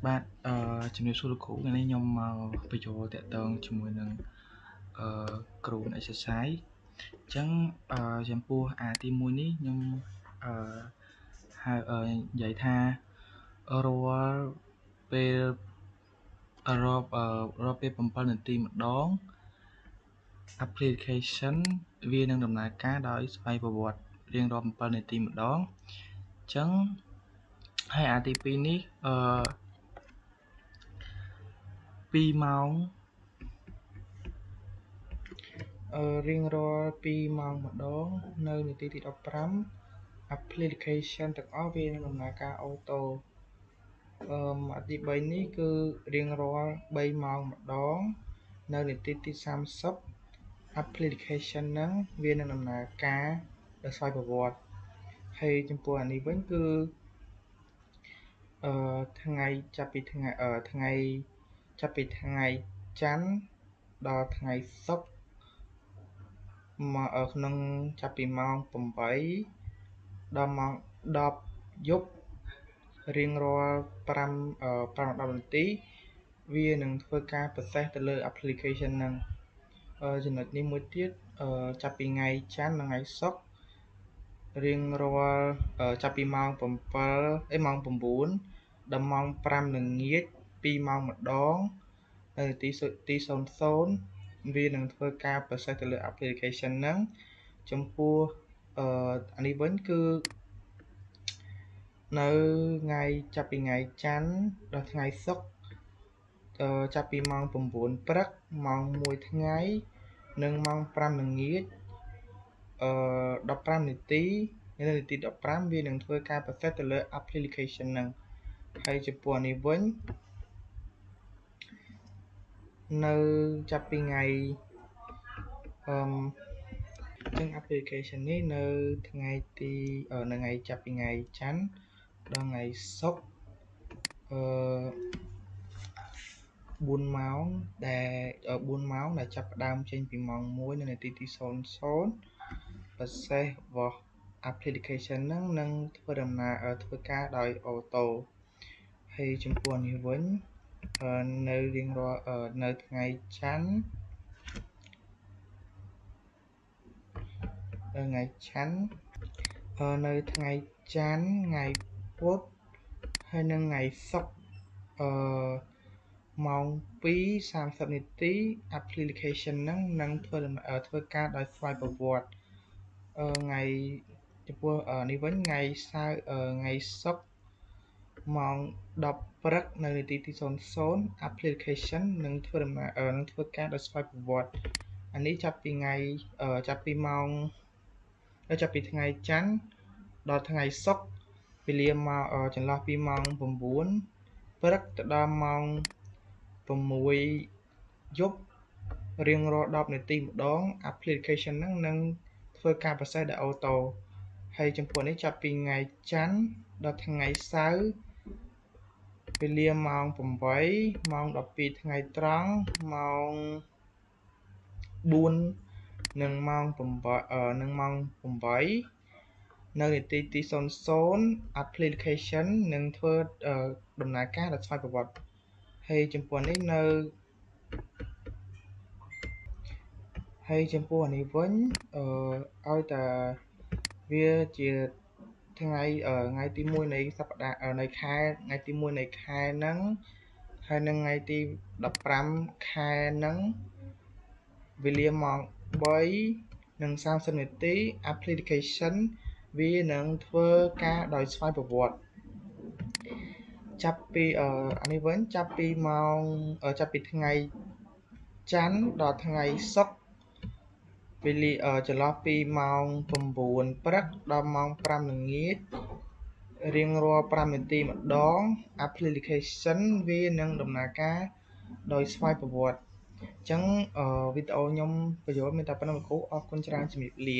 បាទជំរាបសួរលោកគ្រូថ្ងៃនេះខ្ញុំមកបញ្ចូលតាក់ទងជាមួយនឹងគ្រូនៃ exercise អញ្ចឹងចំពោះទី1នេះខ្ញុំហៅនិយាយថារាល់ពេល7 នាទីម្ដង application វានឹងដំណើរការដោយស្វ័យប្រវត្តិរៀងរាល់7 នាទីម្ដងអញ្ចឹងហើយទី2នេះ2 ម៉ោងរៀងរាល់2 ម៉ោងម្ដងនៅនាទីទី15 application ទាំងអស់វានឹងដំណើរការអូតូទី3នេះគឺរៀងរាល់3 ម៉ោងម្ដងនៅនាទីទី30 application ហ្នឹងវានឹងដំណើរការដោយស្វ័យប្រវត្តិហើយចំពោះនេះវិញគឺថ្ងៃចាប់ពីថ្ងៃច័ន្ទដល់ថ្ងៃសុក្រមកក្នុងចាប់ពីម៉ោង8ដល់ម៉ោង10យប់រៀងរាល់5 10នាទីវានឹងធ្វើការ process ទៅលើ application ហ្នឹងចំណុចនេះមួយទៀតចាប់ពីថ្ងៃច័ន្ទនិងថ្ងៃសុក្ររៀងរាល់ចាប់ពីម៉ោង9ដល់ម៉ោង5ល្ងាច2 ម៉ោងម្ដងនៅទី00វានឹងធ្វើការ process ទៅលើ application ហ្នឹងចំពោះនេះវិញគឺនៅថ្ងៃចាប់ពីថ្ងៃច័ន្ទដល់ថ្ងៃសុក្រចាប់ពីម៉ោង9ព្រឹកម៉ោង1ថ្ងៃនិងម៉ោង5ល្ងាច15នាទីនៅនាទី15វានឹងធ្វើការ process ទៅលើ application ហ្នឹងហើយចំពោះនេះវិញនៅចាប់ពីថ្ងៃចឹង application នេះនៅថ្ងៃចាប់ពីថ្ងៃច័ន្ទដល់ថ្ងៃសុក្រ4 ម៉ោងដែលចាប់ផ្ដើមចេញពីម៉ោង1នៅនាទីទី00 process របស់ application ហ្នឹងនឹងធ្វើការដោយអូតូហើយចំពោះនេះវិញនៅរៀងរាល់នៅថ្ងៃច័ន្ទថ្ងៃថ្ងៃពុធហើយនិងថ្ងៃសុក្រម៉ោង2:30នាទី application ហ្នឹងនឹងធ្វើការដោយស្វ័យប្រវត្តិថ្ងៃចំពោះនេះវិញថ្ងៃសុក្រម៉ោង10ព្រឹកនៅនាទីទី00 application នឹងធ្វើការដោយស្វ័យប្រវត្តិអានេះចាប់ពីថ្ងៃច័ន្ទដល់ថ្ងៃសុក្រវេលាមកចន្លោះពីម៉ោង9ព្រឹកទៅដល់ម៉ោង6យប់រៀងរាល់10នាទីម្ដង application ហ្នឹងនឹងធ្វើការ process ដោយអូតូហើយចំពោះនេះចាប់ពីថ្ងៃច័ន្ទដល់ថ្ងៃសៅរ៍វេលាម៉ោង8ម៉ោង12ថ្ងៃត្រង់ម៉ោង4និងម៉ោង8នៅនាទីទី00 application នឹងធ្វើដំណើរការដោយស្វ័យប្រវត្តិហើយចំពោះនេះវិញឲ្យតែវាជាថ្ងៃទី1នៃសប្តាហ៍នៃខែថ្ងៃទី1នៃខែហ្នឹងហើយនឹងថ្ងៃទី15ខែហ្នឹងវេលាម៉ោង3:30នាទី application វានឹងធ្វើការដោយស្វ័យប្រវត្តិចាប់ពីនេះវិញចាប់ពីថ្ងៃច័ន្ទដល់ថ្ងៃសុក្រវេលាចន្លោះពីម៉ោង9ព្រឹកដល់ម៉ោង5ល្ងាចរៀងរាល់5នាទីម្ដង application វានឹងដំណើរការដោយស្វ័យប្រវត្តិអញ្ចឹងវីដេអូខ្ញុំបញ្យល់មានតែប៉ុណ្្នឹងលោកគ្រូអរគុណច្រើនជំរាបលា